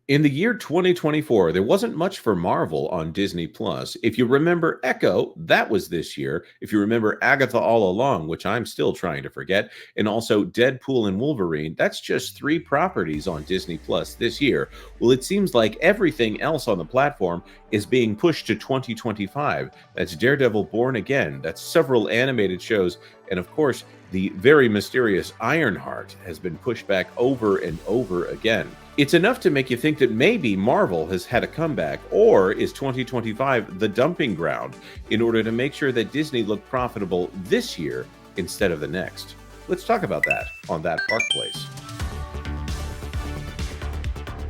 In the year 2024, there wasn't much for Marvel on Disney Plus. If you remember Echo, that was this year. If you remember Agatha All Along, which I'm still trying to forget, and also Deadpool and Wolverine, that's just three properties on Disney Plus this year. Well, it seems like everything else on the platform is being pushed to 2025. That's Daredevil Born Again, that's several animated shows, and of course, the very mysterious Ironheart has been pushed back over and over again. It's enough to make you think that maybe Marvel has had a comeback, or is 2025 the dumping ground in order to make sure that Disney looked profitable this year instead of the next? Let's talk about that on That Park Place.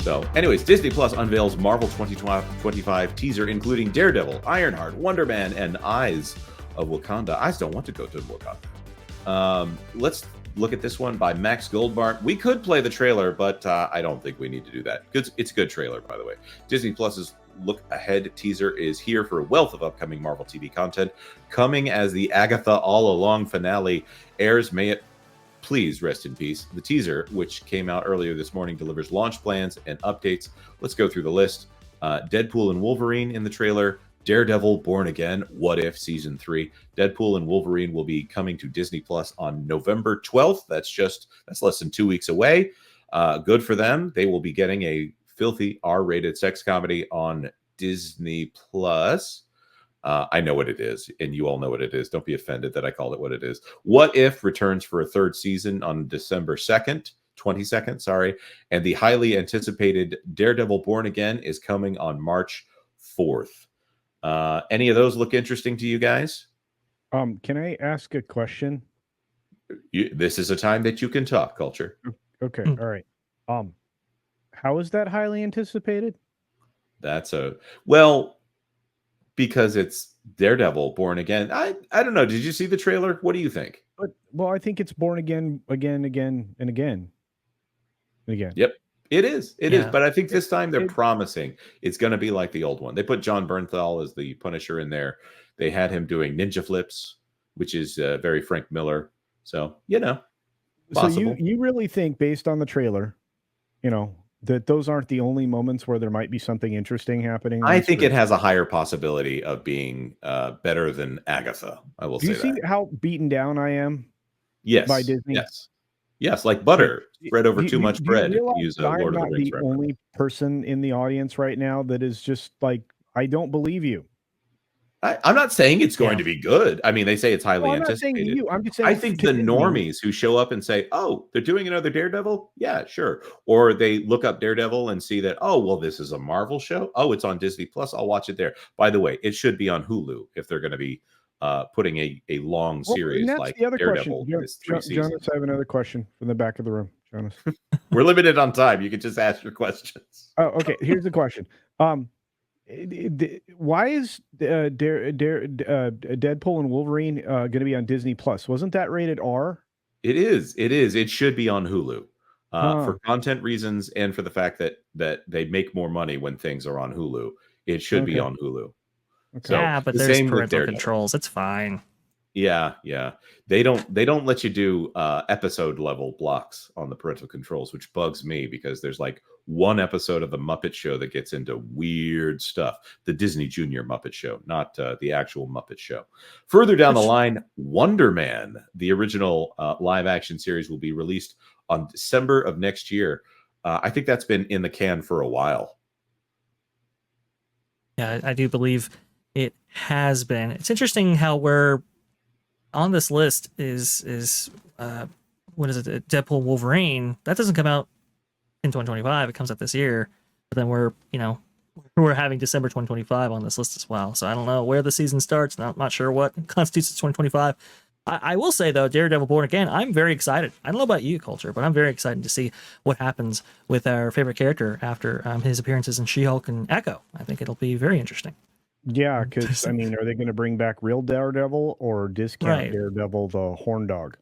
So, anyways, Disney Plus unveils Marvel 2025 teaser including Daredevil, Ironheart, Wonder Man, and Eyes of Wakanda. Eyes don't want to go to Wakanda. Let's look at this one by Max Goldbart. We could play the trailer, but I don't think we need to do that. It's a good trailer, by the way. Disney Plus's Look Ahead teaser is here for a wealth of upcoming Marvel TV content. Coming as the Agatha All Along finale airs, may it please rest in peace. The teaser, which came out earlier this morning, delivers launch plans and updates. Let's go through the list. Deadpool and Wolverine in the trailer. Daredevil Born Again, What If Season 3. Deadpool and Wolverine will be coming to Disney Plus on November 12th. That's less than 2 weeks away. Good for them. They will be getting a filthy R-rated sex comedy on Disney Plus. I know what it is, and you all know what it is. Don't be offended that I called it what it is. What If returns for a third season on December 22nd, sorry. And the highly anticipated Daredevil Born Again is coming on March 4th. Any of those look interesting to you guys? Can I ask a question? This is a time that you can talk, Culture. Okay, all right. How is that highly anticipated? Because it's Daredevil Born Again. I don't know. Did you see the trailer? What do you think? Well, I think it's born again, and again. Yep. It is. It is. But I think this time they're promising it's going to be like the old one. They put John Bernthal as the Punisher in there. They had him doing ninja flips, which is very Frank Miller. So, possible. So you really think, based on the trailer, that those aren't the only moments where there might be something interesting happening? I think it has a higher possibility of being better than Agatha. I will say that. Do you see how beaten down I am? Yes. By Disney? Yes, like butter spread over too much bread. Use I'm not the only person in the audience right now that is just like, I don't believe you. I'm not saying it's going to be good. I mean, they say it's highly anticipated. You. I'm just saying. I think the normies who show up and say, "Oh, they're doing another Daredevil," yeah, sure. Or they look up Daredevil and see that, oh, well, this is a Marvel show. Oh, it's on Disney Plus. I'll watch it there. By the way, it should be on Hulu if they're going to be putting a long series like the other Daredevil. Jonas, I have another question from the back of the room. Jonas, we're limited on time. You can just ask your questions. Oh, okay. Here's the question. Why is Deadpool and Wolverine going to be on Disney Plus? Wasn't that rated R? It is. It should be on Hulu for content reasons and for the fact that they make more money when things are on Hulu. It should be on Hulu. Okay. So, yeah, but there's parental controls. It's fine. Yeah. They don't let you do episode level blocks on the parental controls, which bugs me because there's like one episode of the Muppet Show that gets into weird stuff. The Disney Junior Muppet Show, not the actual Muppet Show. Further down the line, Wonder Man, the original live action series, will be released on December of next year. I think that's been in the can for a while. Yeah, I do believe it has been. It's interesting how we're on this list is what is it? Deadpool Wolverine. That doesn't come out in 2025. It comes out this year. But then we're having December 2025 on this list as well. So I don't know where the season starts. Not sure what constitutes 2025. I will say though, Daredevil Born Again, I'm very excited. I don't know about you, Culture, but I'm very excited to see what happens with our favorite character after his appearances in She-Hulk and Echo. I think it'll be very interesting. Yeah, because, I mean, are they going to bring back real Daredevil or discount Daredevil, the horn dog?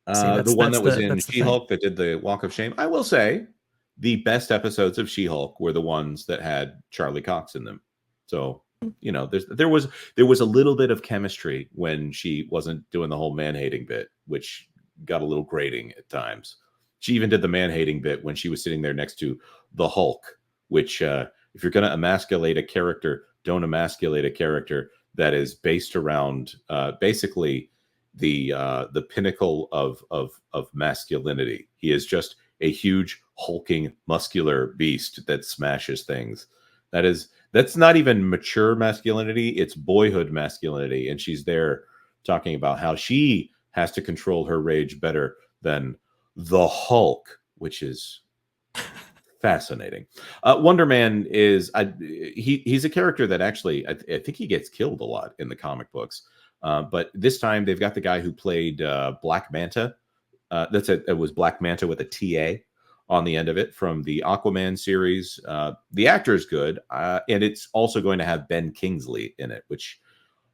The one that was in She-Hulk that did the Walk of Shame. I will say the best episodes of She-Hulk were the ones that had Charlie Cox in them. So, there was a little bit of chemistry when she wasn't doing the whole man-hating bit, which got a little grating at times. She even did the man-hating bit when she was sitting there next to the Hulk, which if you're going to emasculate a character, don't emasculate a character that is based around basically the pinnacle of masculinity. He is just a huge hulking muscular beast that smashes things. That's not even mature masculinity, it's boyhood masculinity. And she's there talking about how she has to control her rage better than the Hulk, which is fascinating. Wonder Man is he's a character that actually I think he gets killed a lot in the comic books. But this time they've got the guy who played Black Manta. It was Black Manta with a TA on the end of it from the Aquaman series. The actor is good, and it's also going to have Ben Kingsley in it, which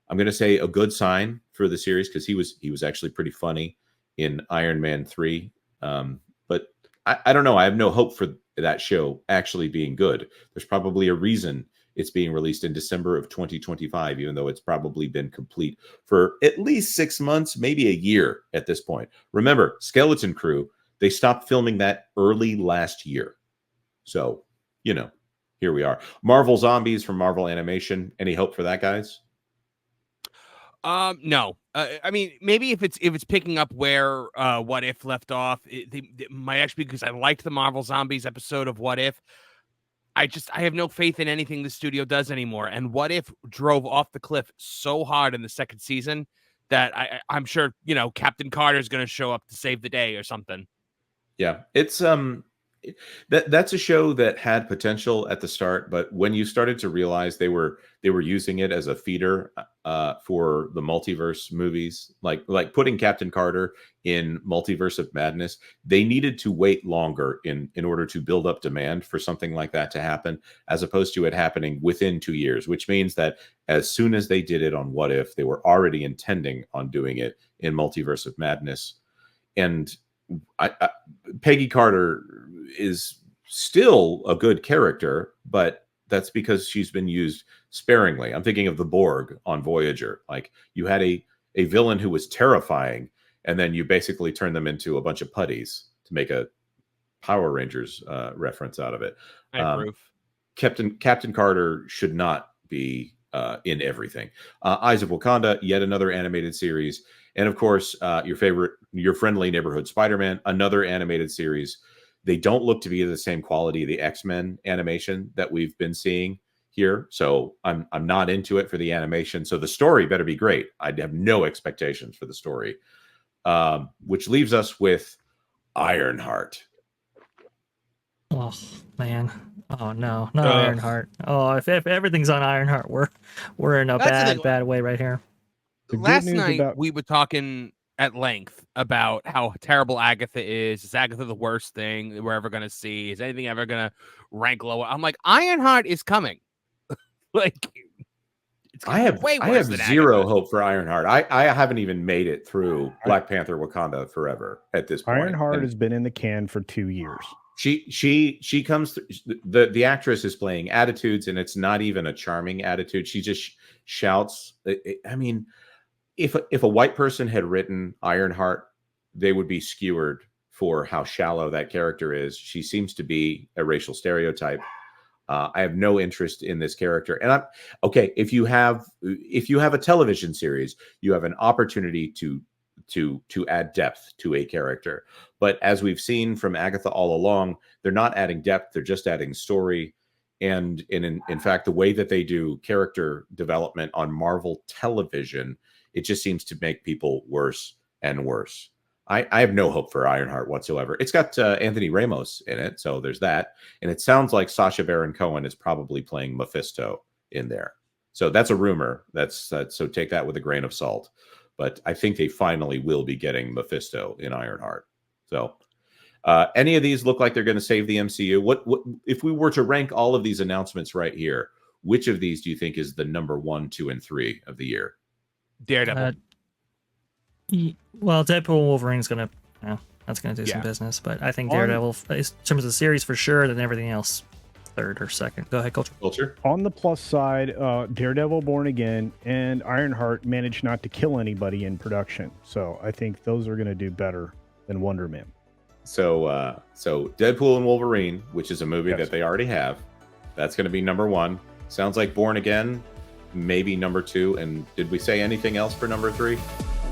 I'm going to say a good sign for the series because he was actually pretty funny in Iron Man 3. But I don't know. I have no hope for that show actually being good. There's probably a reason it's being released in December of 2025, even though it's probably been complete for at least 6 months, maybe a year at this point. Remember, Skeleton Crew, they stopped filming that early last year. So, here we are. Marvel Zombies from Marvel Animation. Any hope for that, guys? No. I mean, maybe if it's picking up where What If left off, it might actually, because I liked the Marvel Zombies episode of What If. I have no faith in anything the studio does anymore. And What If drove off the cliff so hard in the second season that I'm sure, Captain Carter is going to show up to save the day or something. Yeah, it's that's a show that had potential at the start, but when you started to realize they were using it as a feeder for the multiverse movies, like putting Captain Carter in Multiverse of Madness, they needed to wait longer in order to build up demand for something like that to happen, as opposed to it happening within 2 years, which means that as soon as they did it on What If, they were already intending on doing it in Multiverse of Madness. And Peggy Carter is still a good character, but that's because she's been used sparingly. I'm thinking of the Borg on Voyager. Like, you had a villain who was terrifying, and then you basically turn them into a bunch of putties to make a Power Rangers reference out of it. I approve. Captain Carter should not be in everything. Eyes of Wakanda, yet another animated series. And of course, your friendly neighborhood Spider-Man, another animated series. They don't look to be the same quality of the X-Men animation that we've been seeing here. So I'm not into it for the animation. So the story better be great. I'd have no expectations for the story. Which leaves us with Ironheart. Oh man. Oh no, not Ironheart. Oh, if everything's on Ironheart, we're in a bad way right here. Last night we were talking at length about how terrible Agatha is. Is Agatha the worst thing we're ever going to see? Is anything ever going to rank lower? I'm like, Ironheart is coming. I have zero hope for Ironheart. I haven't even made it through Black Panther Wakanda Forever at this point. Ironheart has been in the can for 2 years. She comes through, the actress is playing attitudes, and it's not even a charming attitude. She just shouts. I mean, if a white person had written Ironheart, they would be skewered for how shallow that character is. She seems to be a racial stereotype. I have no interest in this character. And I'm okay. If you have a television series, you have an opportunity to add depth to a character. But as we've seen from Agatha all along, they're not adding depth. They're just adding story. And in fact, the way that they do character development on Marvel television, it just seems to make people worse and worse. I have no hope for Ironheart whatsoever. It's got Anthony Ramos in it, so there's that. And it sounds like Sacha Baron Cohen is probably playing Mephisto in there. So that's a rumor. So take that with a grain of salt. But I think they finally will be getting Mephisto in Ironheart. So any of these look like they're going to save the MCU? What if we were to rank all of these announcements right here? Which of these do you think is the number 1, 2, and 3 of the year? Daredevil. Well, Deadpool and Wolverine is gonna, that's gonna do some business. But I think Daredevil, in terms of the series for sure, then everything else third or second. Go ahead, Culture. On the plus side, Daredevil, Born Again, and Ironheart managed not to kill anybody in production. So I think those are gonna do better than Wonder Man. So Deadpool and Wolverine, which is a movie that they already have, That's going to be number 1. Sounds like Born Again, maybe number 2. And did we say anything else for number 3?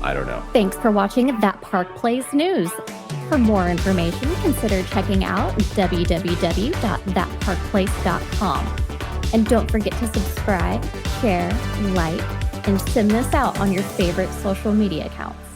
I don't know. Thanks for watching That Park Place News. For more information, consider checking out www.thatparkplace.com. And don't forget to subscribe, share, like, and send this out on your favorite social media accounts.